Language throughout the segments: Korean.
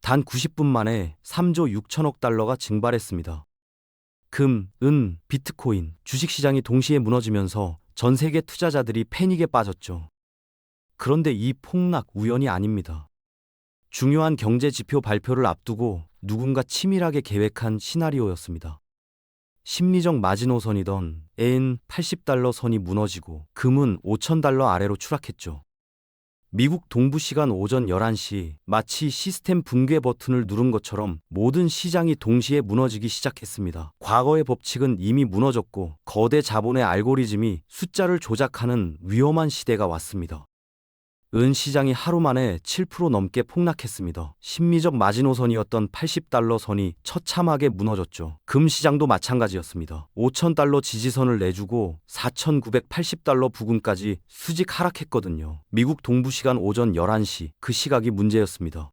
단 90분 만에 3조 6천억 달러가 증발했습니다. 금, 은, 비트코인, 주식시장이 동시에 무너지면서 전 세계 투자자들이 패닉에 빠졌죠. 그런데 이 폭락 우연이 아닙니다. 중요한 경제 지표 발표를 앞두고 누군가 치밀하게 계획한 시나리오였습니다. 심리적 마지노선이던 엔 80달러 선이 무너지고 금은 5,000달러 아래로 추락했죠. 미국 동부 시간 오전 11시 마치 시스템 붕괴 버튼을 누른 것처럼 모든 시장이 동시에 무너지기 시작했습니다. 과거의 법칙은 이미 무너졌고 거대 자본의 알고리즘이 숫자를 조작하는 위험한 시대가 왔습니다. 은 시장이 하루 만에 7% 넘게 폭락했습니다. 심리적 마지노선이었던 80달러 선이 처참하게 무너졌죠. 금 시장도 마찬가지였습니다. 5,000달러 지지선을 내주고 4,980달러 부근까지 수직 하락했거든요. 미국 동부 시간 오전 11시 그 시각이 문제였습니다.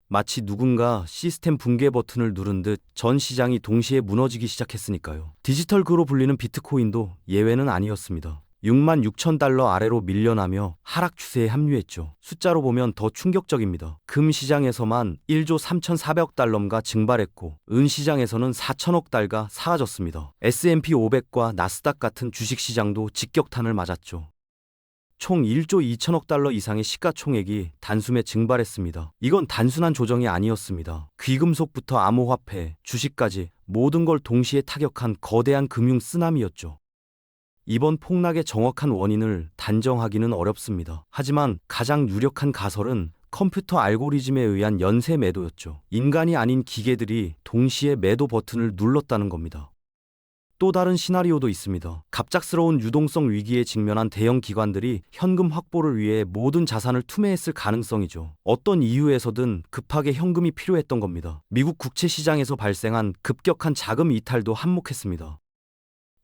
마치 누군가 시스템 붕괴 버튼을 누른 듯 전 시장이 동시에 무너지기 시작했으니까요. 디지털 그로 불리는 비트코인도 예외는 아니었습니다. 66,000달러 아래로 밀려나며 하락 추세에 합류했죠. 숫자로 보면 더 충격적입니다. 금 시장에서만 1조 3,400달러가 증발했고 은 시장에서는 4천억 달러가 사라졌습니다. S&P 500과 나스닥 같은 주식 시장도 직격탄을 맞았죠. 총 1조 2천억 달러 이상의 시가총액이 단숨에 증발했습니다. 이건 단순한 조정이 아니었습니다. 귀금속부터 암호화폐, 주식까지 모든 걸 동시에 타격한 거대한 금융 쓰나미였죠. 이번 폭락의 정확한 원인을 단정하기는 어렵습니다. 하지만 가장 유력한 가설은 컴퓨터 알고리즘에 의한 연쇄 매도였죠. 인간이 아닌 기계들이 동시에 매도 버튼을 눌렀다는 겁니다. 또 다른 시나리오도 있습니다. 갑작스러운 유동성 위기에 직면한 대형 기관들이 현금 확보를 위해 모든 자산을 투매했을 가능성이죠. 어떤 이유에서든 급하게 현금이 필요했던 겁니다. 미국 국채 시장에서 발생한 급격한 자금 이탈도 한몫했습니다.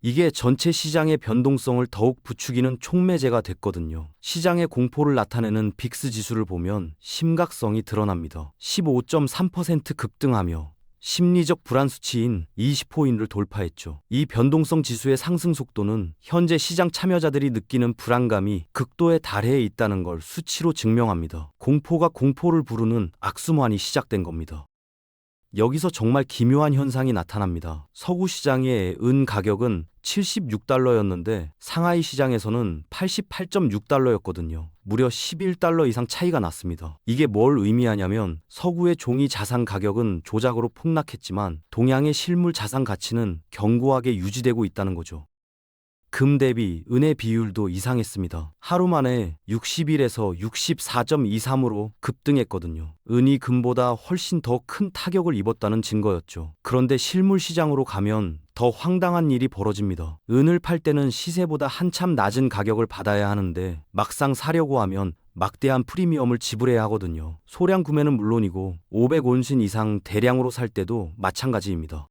이게 전체 시장의 변동성을 더욱 부추기는 촉매제가 됐거든요. 시장의 공포를 나타내는 빅스 지수를 보면 심각성이 드러납니다. 15.3% 급등하며 심리적 불안 수치인 20포인트를 돌파했죠. 이 변동성 지수의 상승 속도는 현재 시장 참여자들이 느끼는 불안감이 극도에 달해 있다는 걸 수치로 증명합니다. 공포가 공포를 부르는 악순환이 시작된 겁니다. 여기서 정말 기묘한 현상이 나타납니다. 서구 시장의 은 가격은 76달러였는데 상하이 시장에서는 88.6달러였거든요. 무려 11달러 이상 차이가 났습니다. 이게 뭘 의미하냐면 서구의 종이 자산 가격은 조작으로 폭락했지만 동양의 실물 자산 가치는 견고하게 유지되고 있다는 거죠. 금 대비 은의 비율도 이상했습니다. 하루 만에 61에서 64.23으로 급등했거든요. 은이 금보다 훨씬 더 큰 타격을 입었다는 증거였죠. 그런데 실물 시장으로 가면 더 황당한 일이 벌어집니다. 은을 팔 때는 시세보다 한참 낮은 가격을 받아야 하는데 막상 사려고 하면 막대한 프리미엄을 지불해야 하거든요. 소량 구매는 물론이고 500온슨 이상 대량으로 살 때도 마찬가지입니다.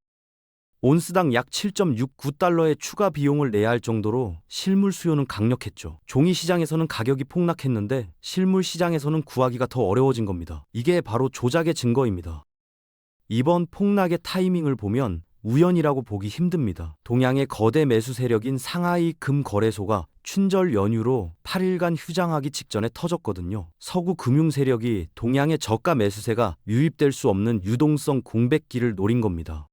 온스당 약 7.69달러의 추가 비용을 내야 할 정도로 실물 수요는 강력했죠. 종이 시장에서는 가격이 폭락했는데 실물 시장에서는 구하기가 더 어려워진 겁니다. 이게 바로 조작의 증거입니다. 이번 폭락의 타이밍을 보면 우연이라고 보기 힘듭니다. 동양의 거대 매수 세력인 상하이 금 거래소가 춘절 연휴로 8일간 휴장하기 직전에 터졌거든요. 서구 금융 세력이 동양의 저가 매수세가 유입될 수 없는 유동성 공백기를 노린 겁니다.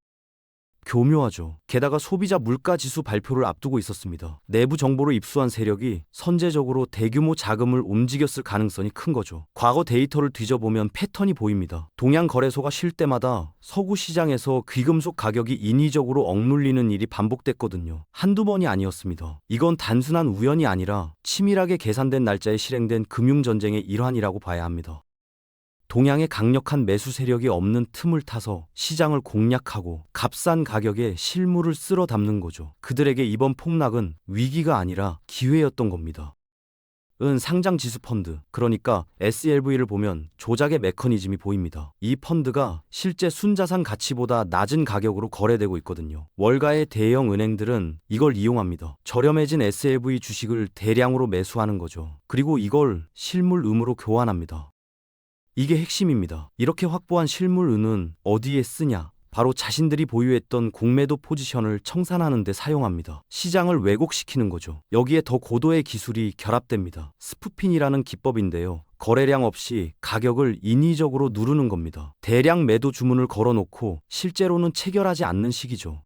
교묘하죠. 게다가 소비자 물가지수 발표를 앞두고 있었습니다. 내부 정보를 입수한 세력이 선제적으로 대규모 자금을 움직였을 가능성이 큰 거죠. 과거 데이터를 뒤져보면 패턴이 보입니다. 동양 거래소가 쉴 때마다 서구 시장에서 귀금속 가격이 인위적으로 억눌리는 일이 반복됐거든요. 한두 번이 아니었습니다. 이건 단순한 우연이 아니라 치밀하게 계산된 날짜에 실행된 금융전쟁의 일환이라고 봐야 합니다. 동양의 강력한 매수 세력이 없는 틈을 타서 시장을 공략하고 값싼 가격에 실물을 쓸어 담는 거죠. 그들에게 이번 폭락은 위기가 아니라 기회였던 겁니다. 은 상장 지수 펀드, 그러니까 SLV를 보면 조작의 메커니즘이 보입니다. 이 펀드가 실제 순자산 가치보다 낮은 가격으로 거래되고 있거든요. 월가의 대형 은행들은 이걸 이용합니다. 저렴해진 SLV 주식을 대량으로 매수하는 거죠. 그리고 이걸 실물음으로 교환합니다. 이게 핵심입니다. 이렇게 확보한 실물은은 어디에 쓰냐? 바로 자신들이 보유했던 공매도 포지션을 청산하는 데 사용합니다. 시장을 왜곡시키는 거죠. 여기에 더 고도의 기술이 결합됩니다. 스푸핀이라는 기법인데요. 거래량 없이 가격을 인위적으로 누르는 겁니다. 대량 매도 주문을 걸어놓고 실제로는 체결하지 않는 식이죠.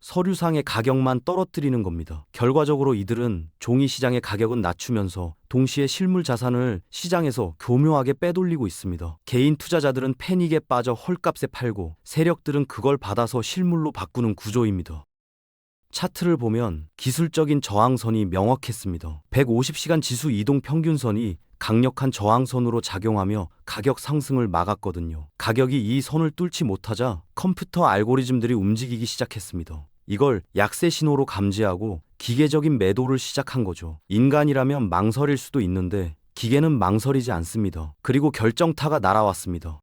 서류상의 가격만 떨어뜨리는 겁니다. 결과적으로 이들은 종이 시장의 가격은 낮추면서 동시에 실물 자산을 시장에서 교묘하게 빼돌리고 있습니다. 개인 투자자들은 패닉에 빠져 헐값에 팔고 세력들은 그걸 받아서 실물로 바꾸는 구조입니다. 차트를 보면 기술적인 저항선이 명확했습니다. 150시간 지수 이동 평균선이 강력한 저항선으로 작용하며 가격 상승을 막았거든요. 가격이 이 선을 뚫지 못하자 컴퓨터 알고리즘들이 움직이기 시작했습니다. 이걸 약세 신호로 감지하고 기계적인 매도를 시작한 거죠. 인간이라면 망설일 수도 있는데 기계는 망설이지 않습니다. 그리고 결정타가 날아왔습니다.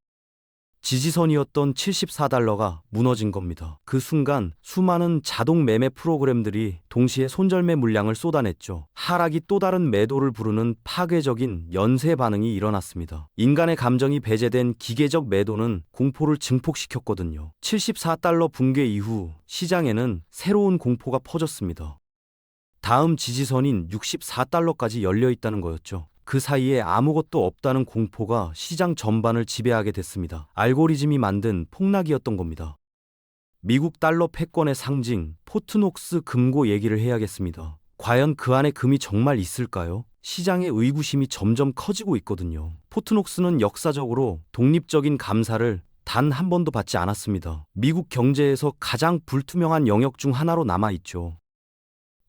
지지선이었던 74달러가 무너진 겁니다. 그 순간 수많은 자동 매매 프로그램들이 동시에 손절매 물량을 쏟아냈죠. 하락이 또 다른 매도를 부르는 파괴적인 연쇄 반응이 일어났습니다. 인간의 감정이 배제된 기계적 매도는 공포를 증폭시켰거든요. 74달러 붕괴 이후 시장에는 새로운 공포가 퍼졌습니다. 다음 지지선인 64달러까지 열려 있다는 거였죠. 그 사이에 아무것도 없다는 공포가 시장 전반을 지배하게 됐습니다. 알고리즘이 만든 폭락이었던 겁니다. 미국 달러 패권의 상징 포트녹스 금고 얘기를 해야겠습니다. 과연 그 안에 금이 정말 있을까요? 시장의 의구심이 점점 커지고 있거든요. 포트녹스는 역사적으로 독립적인 감사를 단 한 번도 받지 않았습니다. 미국 경제에서 가장 불투명한 영역 중 하나로 남아있죠.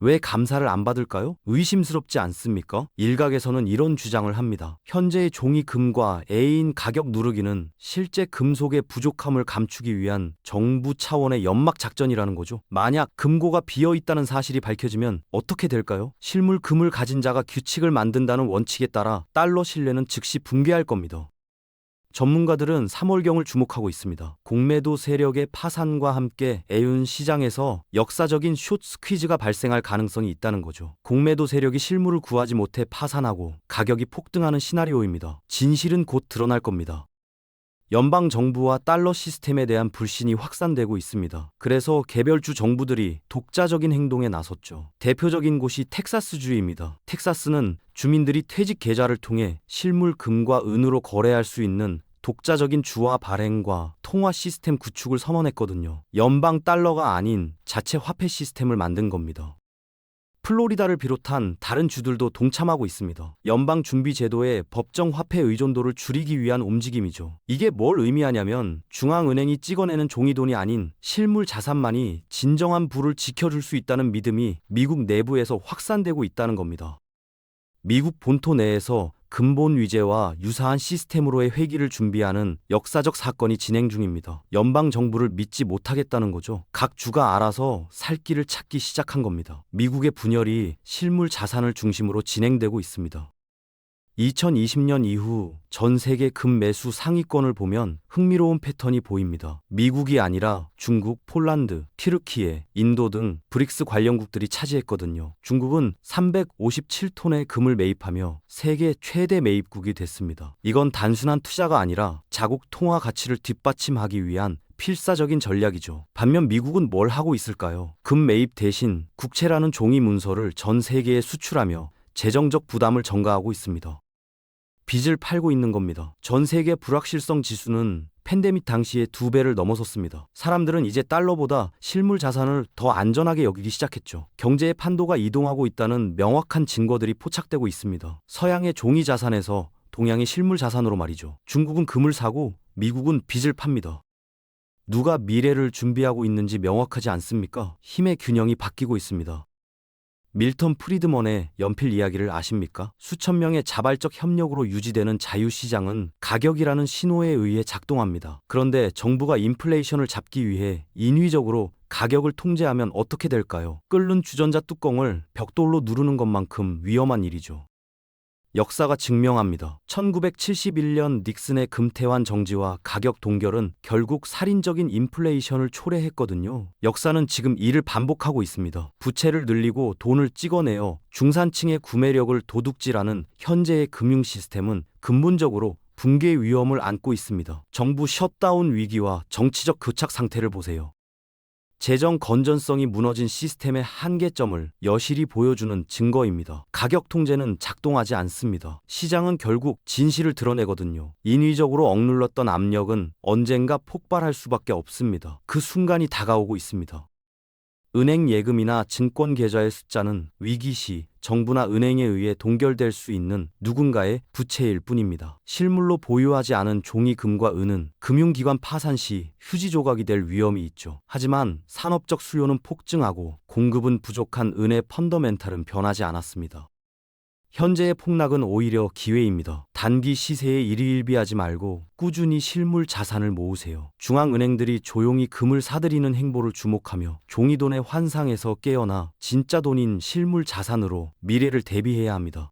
왜 감사를 안 받을까요? 의심스럽지 않습니까? 일각에서는 이런 주장을 합니다. 현재의 종이 금과 A인 가격 누르기는 실제 금속의 부족함을 감추기 위한 정부 차원의 연막 작전이라는 거죠. 만약 금고가 비어 있다는 사실이 밝혀지면 어떻게 될까요? 실물 금을 가진 자가 규칙을 만든다는 원칙에 따라 달러 신뢰는 즉시 붕괴할 겁니다. 전문가들은 3월경을 주목하고 있습니다. 공매도 세력의 파산과 함께 애윤 시장에서 역사적인 숏 스퀴즈가 발생할 가능성이 있다는 거죠. 공매도 세력이 실물을 구하지 못해 파산하고 가격이 폭등하는 시나리오입니다. 진실은 곧 드러날 겁니다. 연방 정부와 달러 시스템에 대한 불신이 확산되고 있습니다. 그래서 개별주 정부들이 독자적인 행동에 나섰죠. 대표적인 곳이 텍사스주입니다. 텍사스는 주민들이 퇴직 계좌를 통해 실물 금과 은으로 거래할 수 있는 독자적인 주화 발행과 통화 시스템 구축을 선언했거든요. 연방 달러가 아닌 자체 화폐 시스템을 만든 겁니다. 플로리다를 비롯한 다른 주들도 동참하고 있습니다. 연방준비제도의 법정 화폐 의존도를 줄이기 위한 움직임이죠. 이게 뭘 의미하냐면 중앙은행이 찍어내는 종이돈이 아닌 실물 자산만이 진정한 부를 지켜줄 수 있다는 믿음이 미국 내부에서 확산되고 있다는 겁니다. 미국 본토 내에서 근본 위제와 유사한 시스템으로의 회귀를 준비하는 역사적 사건이 진행 중입니다. 연방 정부를 믿지 못하겠다는 거죠. 각 주가 알아서 살 길을 찾기 시작한 겁니다. 미국의 분열이 실물 자산을 중심으로 진행되고 있습니다. 2020년 이후 전 세계 금 매수 상위권을 보면 흥미로운 패턴이 보입니다. 미국이 아니라 중국, 폴란드, 튀르키예, 인도 등 브릭스 관련국들이 차지했거든요. 중국은 357톤의 금을 매입하며 세계 최대 매입국이 됐습니다. 이건 단순한 투자가 아니라 자국 통화 가치를 뒷받침하기 위한 필사적인 전략이죠. 반면 미국은 뭘 하고 있을까요? 금 매입 대신 국채라는 종이 문서를 전 세계에 수출하며 재정적 부담을 전가하고 있습니다. 빚을 팔고 있는 겁니다. 전 세계 불확실성 지수는 팬데믹 당시에 2배를 넘어섰습니다. 사람들은 이제 달러보다 실물 자산을 더 안전하게 여기기 시작했죠. 경제의 판도가 이동하고 있다는 명확한 증거들이 포착되고 있습니다. 서양의 종이 자산에서 동양의 실물 자산으로 말이죠. 중국은 금을 사고 미국은 빚을 팝니다. 누가 미래를 준비하고 있는지 명확하지 않습니까? 힘의 균형이 바뀌고 있습니다. 밀턴 프리드먼의 연필 이야기를 아십니까? 수천 명의 자발적 협력으로 유지되는 자유시장은 가격이라는 신호에 의해 작동합니다. 그런데 정부가 인플레이션을 잡기 위해 인위적으로 가격을 통제하면 어떻게 될까요? 끓는 주전자 뚜껑을 벽돌로 누르는 것만큼 위험한 일이죠. 역사가 증명합니다. 1971년 닉슨의 금태환 정지와 가격 동결은 결국 살인적인 인플레이션을 초래했거든요. 역사는 지금 이를 반복하고 있습니다. 부채를 늘리고 돈을 찍어내어 중산층의 구매력을 도둑질하는 현재의 금융 시스템은 근본적으로 붕괴 위험을 안고 있습니다. 정부 셧다운 위기와 정치적 교착 상태를 보세요. 재정 건전성이 무너진 시스템의 한계점을 여실히 보여주는 증거입니다. 가격 통제는 작동하지 않습니다. 시장은 결국 진실을 드러내거든요. 인위적으로 억눌렀던 압력은 언젠가 폭발할 수밖에 없습니다. 그 순간이 다가오고 있습니다. 은행 예금이나 증권 계좌의 숫자는 위기 시 정부나 은행에 의해 동결될 수 있는 누군가의 부채일 뿐입니다. 실물로 보유하지 않은 종이금과 은은 금융기관 파산 시 휴지 조각이 될 위험이 있죠. 하지만 산업적 수요는 폭증하고 공급은 부족한 은의 펀더멘탈은 변하지 않았습니다. 현재의 폭락은 오히려 기회입니다. 단기 시세에 일희일비하지 말고 꾸준히 실물 자산을 모으세요. 중앙은행들이 조용히 금을 사들이는 행보를 주목하며 종이돈의 환상에서 깨어나 진짜 돈인 실물 자산으로 미래를 대비해야 합니다.